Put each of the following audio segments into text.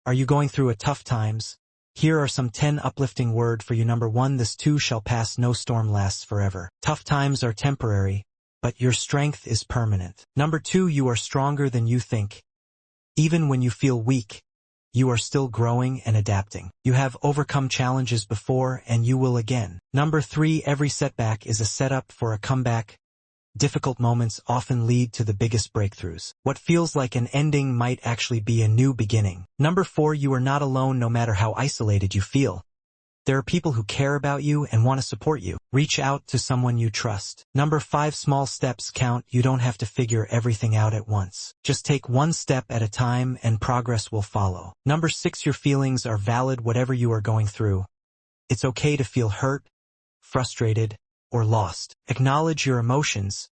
Are you going through a tough times? Here are some 10 uplifting word for you. Number 1, this too shall pass, no storm lasts forever. Tough times are temporary, but your strength is permanent. Number 2, you are stronger than you think. Even when you feel weak, you are still growing and adapting. You have overcome challenges before and you will again. Number 3, every setback is a setup for a comeback. Difficult moments often lead to the biggest breakthroughs. What feels like an ending might actually be a new beginning. Number 4, you are not alone no matter how isolated you feel. There are people who care about you and want to support you. Reach out to someone you trust. Number 5, small steps count. You don't have to figure everything out at once. Just take one step at a time and progress will follow. Number 6, your feelings are valid whatever you are going through. It's okay to feel hurt, frustrated, or lost. Acknowledge your emotions,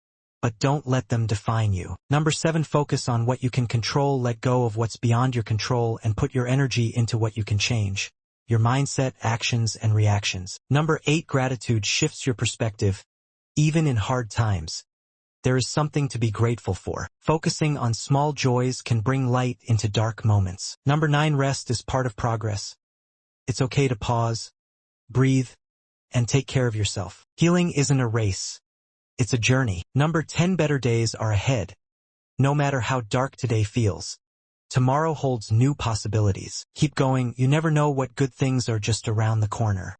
but don't let them define you. Number 7, focus on what you can control. Let go of what's beyond your control and put your energy into what you can change. Your mindset, actions, and reactions. Number 8, gratitude shifts your perspective. Even in hard times, there is something to be grateful for. Focusing on small joys can bring light into dark moments. Number 9, rest is part of progress. It's okay to pause, breathe, and take care of yourself. Healing isn't a race. It's a journey. Number 10, better days are ahead. No matter how dark today feels, tomorrow holds new possibilities. Keep going. You never know what good things are just around the corner.